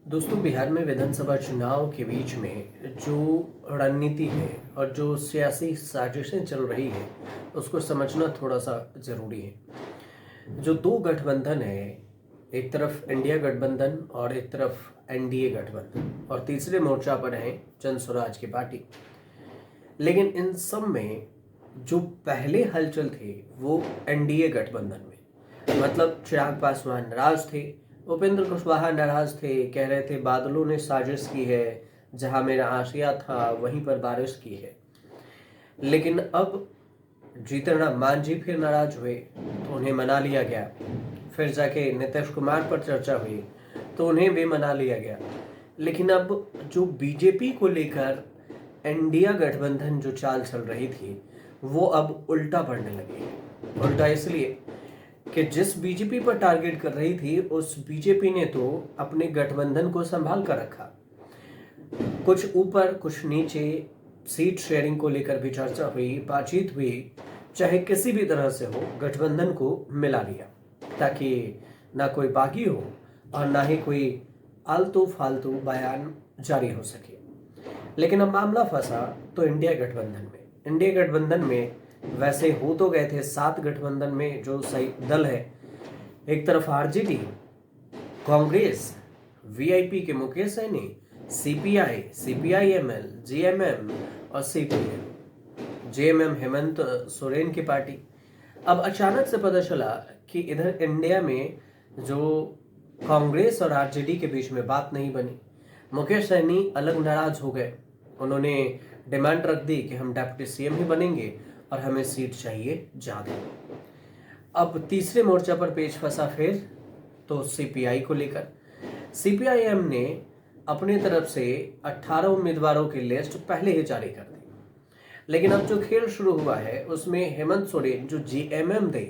दोस्तों, बिहार में विधानसभा चुनाव के बीच में जो रणनीति है और जो सियासी साजिशें चल रही हैं, उसको समझना थोड़ा-सा ज़रूरी है। जो 2 गठबंधन है, एक तरफ इंडिया गठबंधन और एक तरफ एनडीए गठबंधन और तीसरे मोर्चा पर है जन स्वराज की पार्टी। लेकिन इन सब में जो पहले हलचल थे, वो एनडीए गठबंधन में। मतलब चिराग पासवान नाराज थे, उपेंद्र कुशवाहा नाराज थे, कह रहे थे बादलों ने साजिश की है, जहां मेरा आशिया था वहीं पर बारिश की है। लेकिन अब जीतन राम मांझी फिर नाराज हुए तो उन्हें मना लिया गया। फिर जाके नीतीश कुमार पर चर्चा हुई तो उन्हें भी मना लिया गया। लेकिन अब जो बीजेपी को लेकर इंडिया गठबंधन जो चाल चल रही थी, वो अब उल्टा पड़ने लगी है। उल्टा इसलिए कि जिस बीजेपी पर टारगेट कर रही थी, उस बीजेपी ने तो अपने गठबंधन को संभाल कर रखा। कुछ ऊपर कुछ नीचे सीट शेयरिंग को लेकर भी चर्चा हुई, बातचीत हुई, चाहे किसी भी तरह से हो, गठबंधन को मिला लिया ताकि ना कोई बागी हो और ना ही कोई आलतू फालतू बयान जारी हो सके। लेकिन अब मामला फंसा तो इंडिया गठबंधन में। इंडिया गठबंधन में वैसे हो तो गए थे 7 गठबंधन में जो सही दल है। एक तरफ आरजेडी, कांग्रेस, वीआईपी के Mukesh Saini, CPI, CPIML, GMM और सीपीएम, जेएमएम हेमंत सोरेन की पार्टी। अब अचानक से पता चला कि इधर इंडिया में जो कांग्रेस और आरजेडी के बीच में बात नहीं बनी। मुकेश सैनी अलग नाराज हो गए। उन्होंने डिमांड रख दी कि हम डिप्टी सीएम ही बनेंगे और हमें सीट चाहिए ज़्यादा। अब तीसरे मोर्चा पर पेच फंसा फिर तो सीपीआई को लेकर। सीपीआईएम ने अपने तरफ से 18 उम्मीदवारों की लिस्ट पहले ही जारी कर दी। लेकिन अब जो खेल शुरू हुआ है उसमें हेमंत सोरेन जो जीएमएम थे,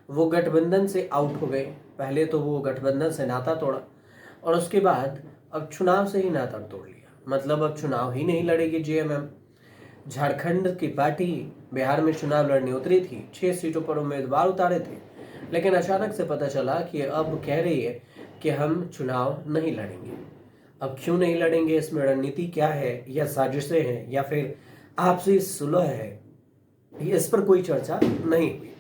वो गठबंधन से आउट हो गए। पहले तो वो गठबंधन से नाता तोड़ा और उसके बाद अब चुनाव से ही नाता तोड़ लिया। मतलब अब चुनाव ही नहीं लड़ेगी जीएमएम। झारखंड की पार्टी बिहार में चुनाव लड़ने उतरी थी, 6 सीटों पर उम्मीदवार उतारे थे। लेकिन अचानक से पता चला कि अब कह रही है कि हम चुनाव नहीं लड़ेंगे। अब क्यों नहीं लड़ेंगे, इसमें रणनीति क्या है, या साजिशें हैं, या फिर आपसी सुलह है, इस पर कोई चर्चा नहीं हुई।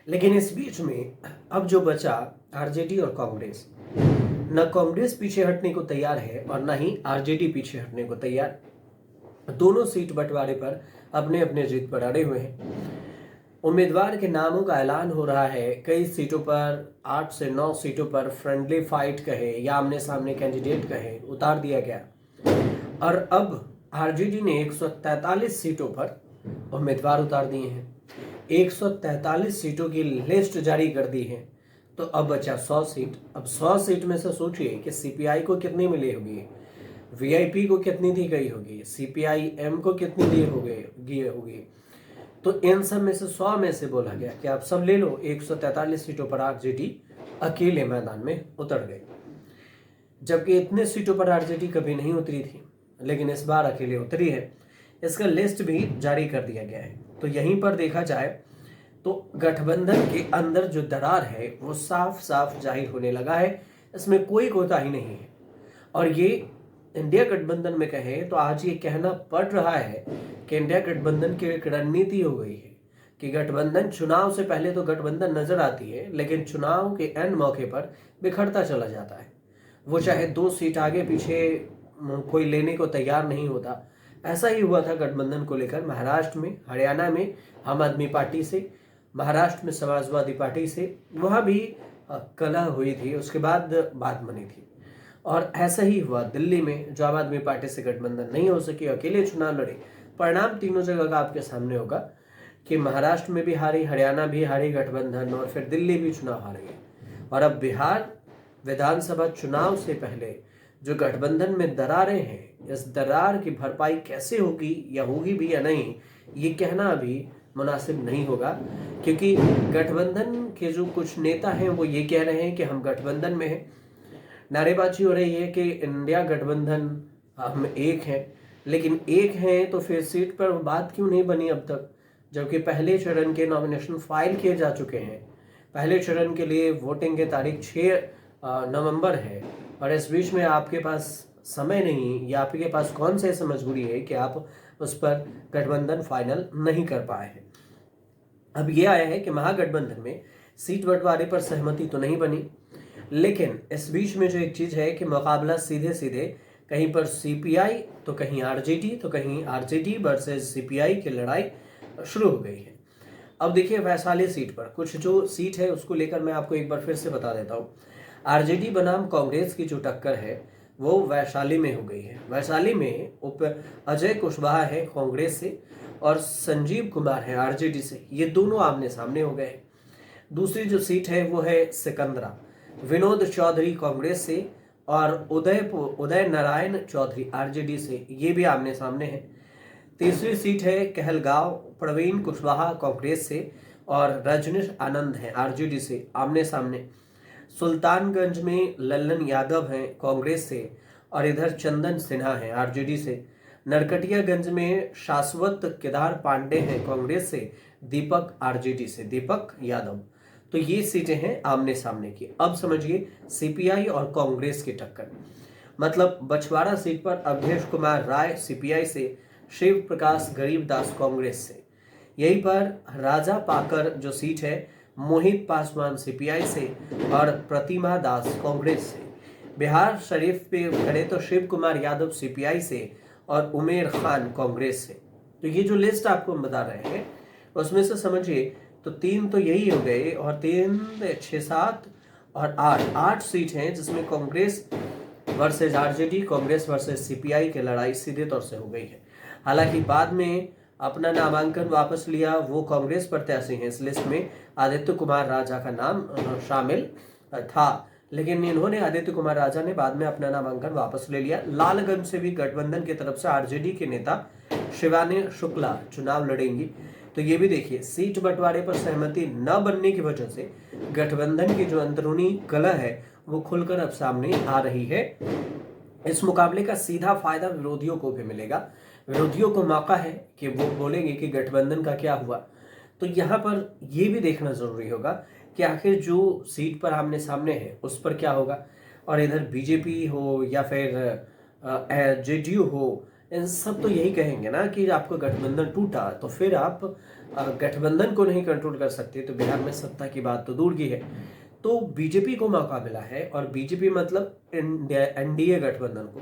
लेकिन इस बीच में अब जो बचा आरजेडी और कांग्रेस, न कांग्रेस पीछे हटने को तैयार है और न ही आरजेडी पीछे हटने को तैयार। दोनों सीट बंटवारे पर अपने अपने जीत पर अड़े हुए हैं। उम्मीदवार के नामों का ऐलान हो रहा है। कई सीटों पर 8 से 9 सीटों पर फ्रेंडली फाइट कहे या आमने सामने कैंडिडेट कहे उतार दिया गया। और अब आरजेडी ने 143 सीटों पर उम्मीदवार उतार दिए हैं। 143 सीटों की लिस्ट जारी कर दी है। तो अब बचा 100 सीट। अब 100 सीट में से सोचिए कि सीपीआई को कितनी मिली होगी, वीआईपी को कितनी दी गई होगी, सीपीआईएम को कितनी दी होगी। तो इन सब में से 100 में से बोला गया कि आप सब ले लो। 143 सीटों पर आरजेडी अकेले मैदान में उतर गए, जबकि इतने सीटों पर आरजेडी कभी नहीं उतरी थी, लेकिन इस बार अकेले उतरी है। इसका लिस्ट भी जारी कर दिया गया है। तो यहीं पर देखा जाए तो गठबंधन के अंदर जो दरार है वो साफ साफ जाहिर होने लगा है। इसमें कोई कोताही नहीं है। और ये इंडिया गठबंधन में कहे तो आज ये कहना पड़ रहा है कि इंडिया गठबंधन की एक रणनीति हो गई है कि गठबंधन चुनाव से पहले तो गठबंधन नजर आती है, लेकिन चुनाव के एंड मौके पर बिखरता चला जाता है। वो चाहे 2 सीट आगे पीछे कोई लेने को तैयार नहीं होता। ऐसा ही हुआ था गठबंधन को लेकर महाराष्ट्र में, हरियाणा में आम आदमी पार्टी से, महाराष्ट्र में समाजवादी पार्टी से, वहाँ भी कलह हुई थी, उसके बाद बात बनी थी। और ऐसा ही हुआ दिल्ली में, जो आम आदमी पार्टी से गठबंधन नहीं हो सकी, अकेले चुनाव लड़े। परिणाम तीनों जगह का आपके सामने होगा कि महाराष्ट्र में भी हारी, हरियाणा भी हारी गठबंधन, और फिर दिल्ली भी चुनाव हार गई। और अब बिहार विधानसभा चुनाव से पहले जो गठबंधन में दरारें हैं, इस दरार की भरपाई कैसे होगी या होगी भी या नहीं, ये कहना अभी मुनासिब नहीं होगा। क्योंकि गठबंधन के जो कुछ नेता हैं वो ये कह रहे हैं कि हम गठबंधन में हैं। नारेबाजी हो रही है कि इंडिया गठबंधन हम एक हैं। लेकिन एक हैं तो फिर सीट पर बात क्यों नहीं बनी अब तक, जबकि पहले चरण के नॉमिनेशन फाइल किए जा चुके हैं। पहले चरण के लिए वोटिंग की तारीख 6 नवंबर है और इस बीच में आपके पास समय नहीं या आपके पास कौन से ऐसी मजबूरी है कि आप उस पर गठबंधन फाइनल नहीं कर पाए हैं। अब ये आया है कि महागठबंधन में सीट बंटवारे पर सहमति तो नहीं बनी, लेकिन इस बीच में जो एक चीज है कि मुकाबला सीधे सीधे कहीं पर सीपीआई तो कहीं आरजेडी तो कहीं आरजेडी वर्सेस सीपीआई की लड़ाई शुरू हो गई है। अब देखिए वैशाली सीट पर कुछ जो सीट है उसको लेकर मैं आपको एक बार फिर से बता देता हूँ। आरजेडी बनाम कांग्रेस की जो टक्कर है वो वैशाली में हो गई है। वैशाली में उप अजय कुशवाहा है कांग्रेस से और संजीव कुमार है आरजेडी से, ये दोनों आमने सामने हो गए। दूसरी जो सीट है वो है सिकंदरा, विनोद चौधरी कांग्रेस से और उदय नारायण चौधरी आरजेडी से, ये भी आमने सामने है। तीसरी सीट है कहलगांव, प्रवीण कुशवाहा कांग्रेस से और रजनीश आनंद है आरजेडी से, आमने सामने। सुल्तानगंज में लल्लन यादव हैं कांग्रेस से और इधर चंदन सिन्हा है आरजेडी से। नरकटियागंज में शाश्वत केदार पांडे हैं कांग्रेस से, दीपक आरजेडी से, दीपक यादव। तो ये सीटें हैं आमने सामने की। अब समझिए सीपीआई और कांग्रेस की टक्कर, मतलब बछवाड़ा सीट पर अवधेश कुमार राय सीपीआई से, शिव प्रकाश गरीबदास कांग्रेस से। यहीं पर राजा पाकर जो सीट है मोहित पासवान सीपीआई से और प्रतिमा दास कांग्रेस से। बिहार शरीफ पे खड़े तो शिव कुमार यादव सीपीआई से और उमेर खान कांग्रेस से। तो ये जो लिस्ट आपको हम बता रहे हैं उसमें से समझिए तो 3 तो यही हो गए और 3, 6, 7 और 8 सीट हैं जिसमें Congress versus RJD, Congress versus CPI की लड़ाई सीधे तौर से हो गई है। हालांकि बाद में अपना नामांकन वापस लिया वो कांग्रेस प्रत्याशी हैं इस लिस्ट में, आदित्य कुमार राजा का नाम शामिल था, लेकिन इन्होंने आदित्य कुमार राजा ने बाद में अपना नामांकन वापस ले लिया। लालगंज से भी गठबंधन की तरफ से आरजेडी के नेता शिवानी शुक्ला चुनाव लड़ेंगी। तो ये भी देखिए सीट बंटवारे पर सहमति न बनने की वजह से गठबंधन की जो अंदरूनी कलह है वो खुलकर अब सामने आ रही है। इस मुकाबले का सीधा फायदा विरोधियों को भी मिलेगा। विरोधियों को मौका है कि वो बोलेंगे कि गठबंधन का क्या हुआ। तो यहाँ पर यह भी देखना जरूरी होगा कि आखिर जो सीट पर आमने सामने है उस पर क्या होगा, और इधर बीजेपी हो या फिर जेडीयू हो, इन सब तो यही कहेंगे ना कि आपको गठबंधन टूटा तो फिर आप गठबंधन को नहीं कंट्रोल कर सकते, तो बिहार में सत्ता की बात तो दूर की है। तो बीजेपी को मौका मिला है और बीजेपी मतलब एनडीए गठबंधन को,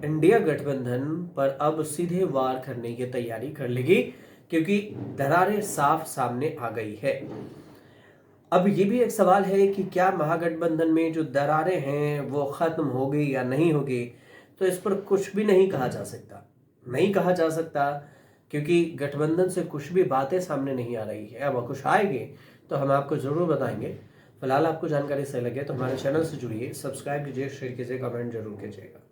इंडिया गठबंधन पर अब सीधे वार करने की तैयारी कर लेगी क्योंकि दरारें साफ सामने आ गई है। अब ये भी एक सवाल है कि क्या महागठबंधन में जो दरारें हैं वो खत्म होगी या नहीं होगी, तो इस पर कुछ भी नहीं कहा जा सकता क्योंकि गठबंधन से कुछ भी बातें सामने नहीं आ रही है। अब कुछ आएंगे तो हम आपको जरूर बताएंगे। फिलहाल आपको जानकारी सही लगे तो हमारे चैनल से जुड़िए, सब्सक्राइब कीजिए, शेयर कीजिए, कमेंट जरूर कीजिएगा।